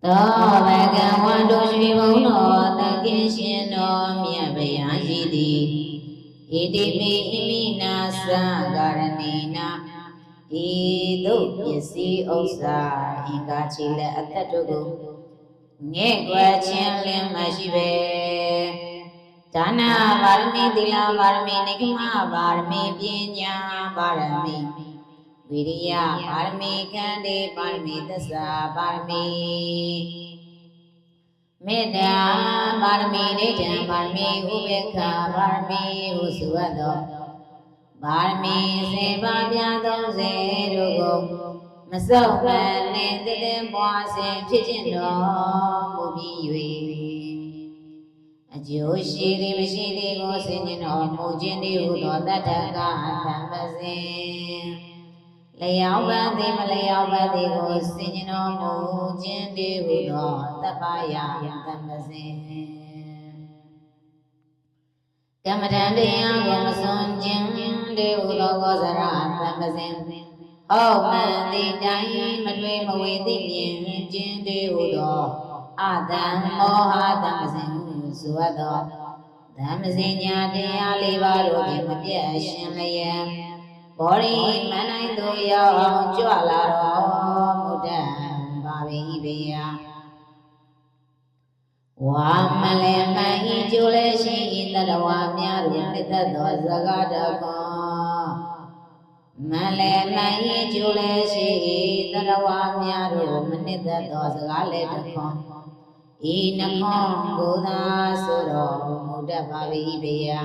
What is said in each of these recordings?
သောဘဂဝါတို့ရွှေဘုံတော်သခင်ရှင်တော်မြတ်ဗျာရှိသည်ဣတိပိဣမိနာသကာရဏိနာဤသို့ပစ္စည်းဥစ္စာအင်္ဂါချီလက်အသက်တို့ကိုငဲ့ကွယ်ခြင်းလင်းမရှိပဲဒါနပါရမီသီလပါရမီနိဂမပါရမီပညာပါရမီဝိရိယပါရမီခန္တီပါရမီသစ္စာပါရမီမေတ္တာပါရမီဒိဋ္ဌံပါရမီဥပေက္ခပါရမီဟုဆိုအပ်သောပါရမီစေပါးပြ30တို့ကိုမစော့မှန်နှင့်တည်ပွားစဉ်ဖြစ်ခြင်းတော်မူပြီး၍အကျိုးရှိသည်မရှိသည်ကိုဆင်ခြင်တော်မူခြင်းသည်ဟုသောတတ္ထကသမ္ပစဉ်လျောက်ပန်းသည်မလျောက်ပန်းသည်ကိုဆင်ခြင်တော်မူခြင်းသည်ဟုသောတပ္ပယသမ္ပစဉ်ကမ္မထံတရားကိုမစွန့်ခြင်းသည်ဟုသောကောဇရသမ္ပစဉ်ဟောမှန်သည်တိုင်းမတွေးမဝေသိမြင်ခြင်းသည်ဟုသောအတံမောဟသမ္ပစဉ်ဆိုအပ်သောဓမ္မစင်ညာတရား၄ပါးတို့ဖြင့်မပြတ်ရှင်လျက်ဘောရီမန္တိုင်းသို့ရောက်အောင်ကြွလာတော်မူတတ်ပါ၏ဗျာဝါမလဲမဟိကျိုးလဲရှိ၏တတဝါများတို့နှစ်သက်သောစကားတော်ကောမလဲမဟိကျိုးလဲရှိ၏တတဝါများတို့မနှစ်သက်သောစကားလဲတခွန်ဤနှခွန်ကိုသာဆိုတော်မူတတ်ပါ၏ဗျာ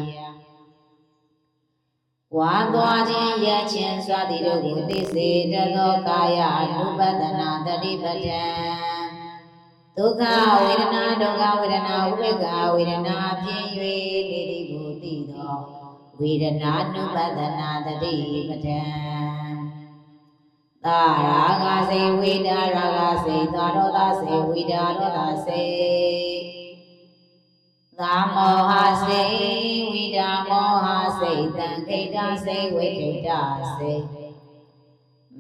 ဝါသွားခြင်းရခြင်းစွာသည်တို့ကိုသိစေတတ်သောကာယအနုပဒနာတတိပဋ္ဌာန်ဒုက္ခဝေဒနာဒုက္ခဝေဒနာဥပေက္ခဝေဒနာဖြင့်၍နေသည်ကိုသိသောဝေဒနာအနုပဒနာတတိပဋ္ဌာန်သာရာဂစေဝိဒါရာဂစေသာဒောသစေဝိဒါဒောသစေသာမောဟစေဝိဒါမောဟစေတံခိတစေဝိခိတစေ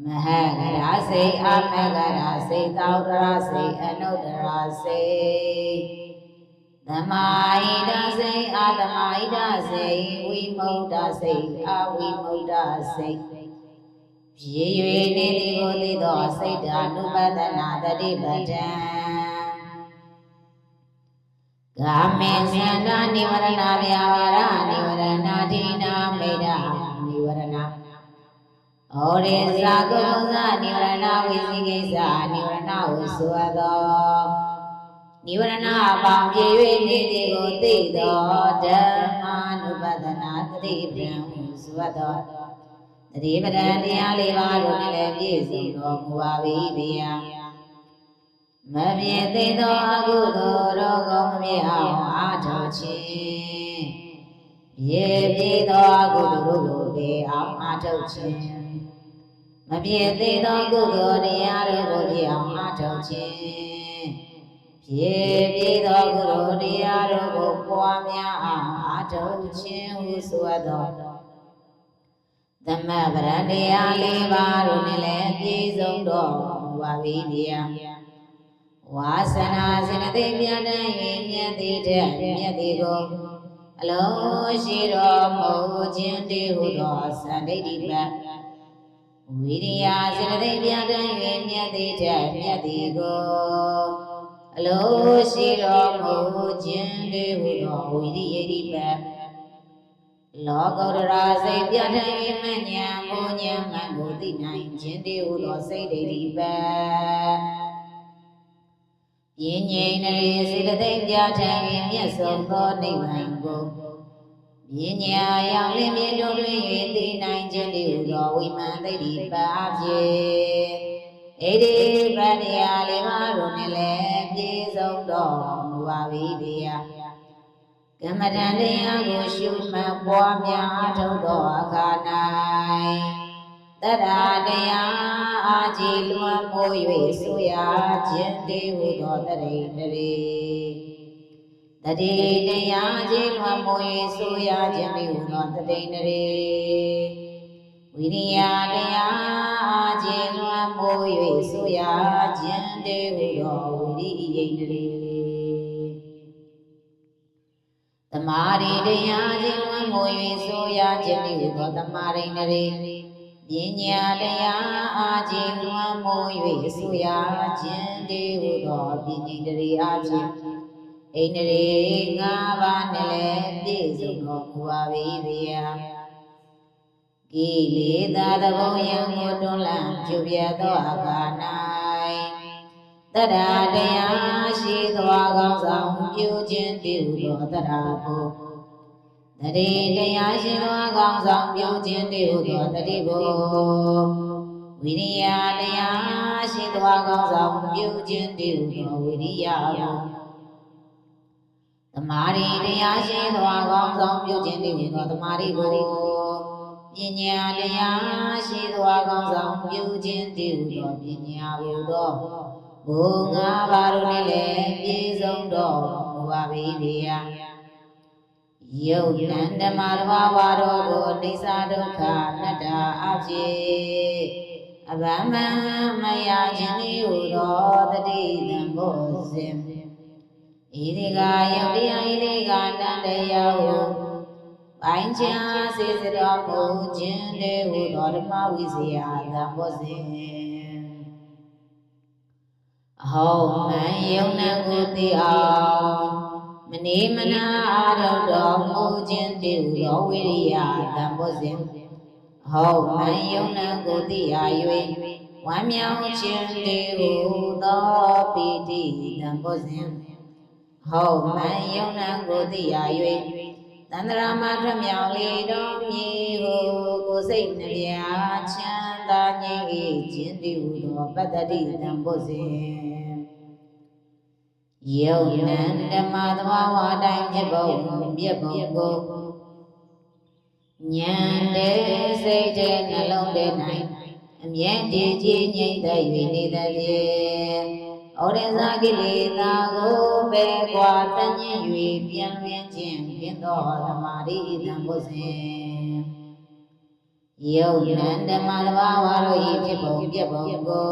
မဟဂရာစေအမဂရာစေသောတရာစေအနုတရာစေသမဟိတစေအသမဟိတစေဝိမုဒ္ဒစေအဝိမုဒ္ဒစေပြေ၍နေသည်ကိုသိသောစိတ်ဓာနုပဒနာတတိပဋ္ဌာန်ကာမေသန္တာနိဝရဏဗျာပါဒနိဝရဏဒိနာမေဒနိဝရဏဩရိဇာကုလဇနိဝရဏဝိသိကိစ္စနိဝရဏဟုဆိုအပ်သောနိဝရဏအပေါင်းပြေ၍နေသည်ကိုသိသောဓမ္မာနုပဒနာတတိပဋ္ဌာန်ဟုဆိုအပ်သောတတိပဋ္ဌာန်တရား၄ပါးတို့နှင့်လည်းပြည့်စုံတော်မူပါ၏ဗျာမပြည့်သိသောအကုသိုလ်တို့ကိုမပြည့်အောင်အားထုတ်ခြင်းပြည့်သောအကုသိုလ်တို့ကိုပြည့်အောင်အားထုတ်ခြင်းမပြည့်သိသောကုသိုလ်တရားတို့ကိုပြည့်အောင်အားထုတ်ခြင်းပြည့်သောကုသိုလ်တရားတို့ကိုပွားများအောင်အားထုတ်ခြင်းဟုဆိုအပ်သောသမဗရတရား၄ပါးတို့နှင့်လည်းပြည့်စုံတော်မူပါ၏ဗျာဝါစနာစေတသိက်ပြတတ်၍မြတ်သည်ထက်မြတ်သည်ကိုအလုံးရှိတော်မူခြင်းတည်းဟုသောသန္တိတိပတ်ဝိရိယစေတသိက်ပြတတ်၍မြတ်သည်ထက်မြတ်သည်ကိုအလုံးရှိတော်မူခြင်းတည်းဟုသောဝိရိယတိပတ်လောကုတ္တရာစိတ်ပြဋ္ဌာန်း၍မဉ္ဇဉ်ဘုံဉ္ဇဉ်မှန်ကိုသိနိုင်ခြင်းတည်းဟုသောစိတ်ဒိဋ္ဌိပတ်ယဉ်ငြိမ်နေစေတသိက်ပြဋ္ဌာန်း၍မြတ်ဆုံးသောနိဗ္ဗာန်ကိုပညာရောက်လင်းမြင်တို့တွင်၍သိနိုင်ခြင်းတည်းဟုသောဝိမာန်ဒိဋ္ဌိပတ်အဖြစ်ဣတိပတ္တရား၄ပါးတို့နှင့်လည်းပြည့်စုံတော်မူပါ၏ဗျာကမ္မထံတရားကိုရှုမှတ်ပွားများထုတ်သောအခါ၌တရာတရားအာကြည်လွန်မိုး၍ဆိုရခြင်းတည်းဟုသောတရိတရေတတိတရားကြည်လွန်မိုး၍ဆိုရခြင်းတည်းဟုသောတရိတရေဝ ဝိရိယတရားကျေလွန်မိုး၍ဆိုရခြင်းတေဟုသောဝိရိယိန္ဒြေသမာဓိတရားကျေလွန်မိုး၍ဆိုရခြင်းတေဟုသောသမာဓိန္ဒြေပညာတရားအာကျေလွန်မိုး၍ဆိုရခြင်းတေဟုသောပညာတရေအဖြစ်ဣန္ဒြေ၅ပါးနဲ့လည်းပြည့်စုံတော်မူပါ၏ဗျာကိလေသာသဘုံယံကိုတွန်းလှန်ပြုပြသောအခါ၌တတ္ထာတရားရှိသောကောင်းဆောင်ပြုခြင်းတေဟုသောတတ္ထာဘုတတိတရားရှိသောကောင်းဆောင်ပြုခြင်းတေဟုသောတတိဘုဝိရိယတရားရှိသောကောင်းဆောင်ပြုခြင်းတေဟုသောဝိရိယဘုသမာဓိတရားရှိသောကောင်းဆောင်ပြုခြင်းတေဟုသောသမာဓိဘုပညာတရားရှိသောကောင်းဆောင်ပြုခြင်းတေဟုသောပညာဘုသောဘုငါးပါးတို့နှင့်လည်းပြည့်စုံတော်မူပါ၏ဗျာယုတ်တန်ဓမ္မတဘာဝတော်ကိုအနိစ္စဒုက္ခအနတ္တအဖြစ်အဘမမယခြင်းဤဟူသောတတိတံဘောဇင်ဣတိကာယုတ်တရားဣတိကာတန်တရားဟုပိုင်းခြားစေစတော်မူခြင်းတေဟုသောဓမ္မဝိဇ္ဇာတံဘောဇင်အဟောမံယုံနံကိုသိအောင်မနေမနာအာရုံတော်မူခြင်းတေဟုသောဝိရိယတံဘောဇင်ဟောမံယုံနံကိုသိရ၍ဝမ်းမြောက်ခြင်းတေဟုသောပိဋိတံဘောဇင်ဟောမံယုံနံကိုသိရ၍တန္တရာမထမြောင်လေတော်မူဟုကိုယ်စိတ်နှပြချမ်းသာငြိမ်းခြင်းတေဟုသောပတ္တိတံဘောဇင်ယုံနံဓမ္မသဘာဝတိုင်းဖြစ်ပုံမြတ်ပုံကိုဉာဏ်တဲ့စိတ်တဲ့နှလုံးတဲ့၌အမြဲတည်ကြည်ငြိမ့်သက်၍နေတဲ့ဖြင့်ဩရိဇာကိလေသာကိုပဲကွာတန်ញ၍ပြန်လင်းခြင်းဖြင့်သောသမာဓိတံဘုဇင်ယုံနံဓမ္မသဘာဝတို့၏ဖြစ်ပုံပြပုံကို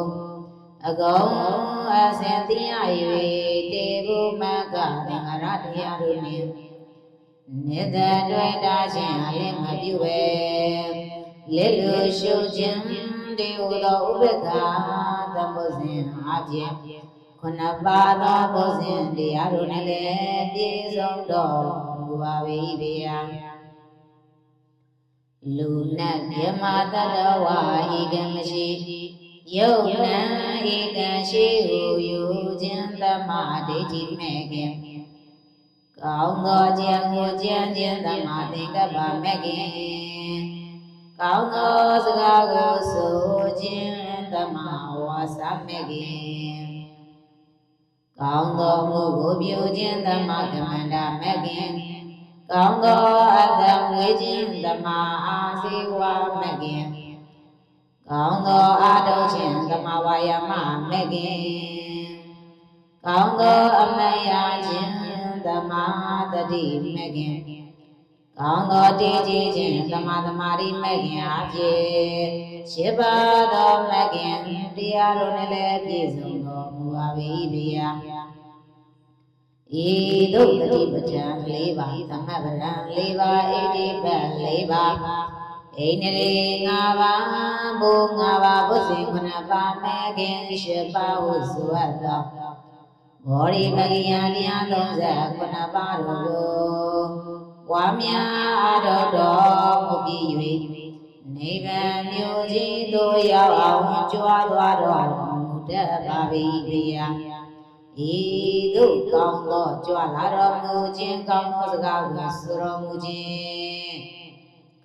အကုန်အစင်သိရ၍တေဘုမကသင်္ဃရတရားတို့နှင့်နိတ္တတွေ့တာခြင်းအလင်းမပြုပဲလက်လူရှုခြင်းတေဟုသောဥပ္ပခာသံဘုဇင်အဖြစ်ခုနပါသောဘုဇင်တရားတို့နှင့်လည်းပြည့်စုံတော်မူပါ၏ဗျာလူနတ်မြမတတဝါဤကံမရှိယုတ်နံဧကံရှိဟုယူခြင်းသမာဓိဋ္ဌိမဲ့ခင်ကောင်းသောခြင်းကိုကြံခြင်းသမာသင်္ကပ္ပမဲ့ခင်ကောင်းသောစကားကိုဆိုခြင်းသမာဝါစာမဲ့ခင်ကောင်းသောမှုကိုပြုခြင်းသမာကမန္တမဲ့ခင်ကောင်းသောအတ္တမွေးခြင်းသမာအာဇီဝမဲ့ခင်ကောင်းသောအာထုခြင်းသမာဝါယာမမဲ့ခင်ကောင်းသောအမယခြင်းသမာတတိမဲ့ခင်ကောင်းသောတည်ကြည်ခြင်းသမာသမာဓိမဲ့ခင်အဖြစ်ရှင်းပါသောမဲ့ခင်တရားတို့နဲ့လည်းပြည့်စုံတော်မူပါ၏ဗျာဤသို့တတိပဋ္ဌာန်၄ပါးသမဗရံ၄ပါးဣတိပတ်၄ပါးဣန္ဒြေ၅ပါးဘု၅ပါးဘုဇင်9ပါးမဲ့ခင်10ပါးဟုဆိုအပ်သောဘောဓိမဂိယတရား39ပါးတို့ကိုဝါမြအားထုတ်တော်မူပြီး၍နိဗ္ဗာန်မြို့ကြီးသို့ရောက်အောင်ကြွားသွားတော်မူတတ်ပါ၏ဗျာဤသို့ကောင်းသောကြွလာတော်မူခြင်းကောင်းသောစကားကိုဆိုတော်မူခြင်း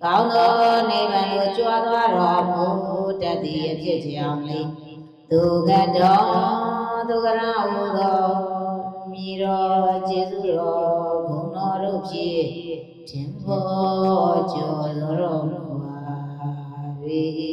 ကောင်းသောနိဗ္ဗာန်ကိုကြွားသွားတော်မူတတ်သည့်အဖြစ်ကြောင့်လေဒုက္ခတော်ဒုက္ခရဟုသောမြည်တော်ကျေးဇူးတော်ဂုဏ်တော်တို့ဖြင့်ထင်ပေါ်ကျော်တော်မူပါ၏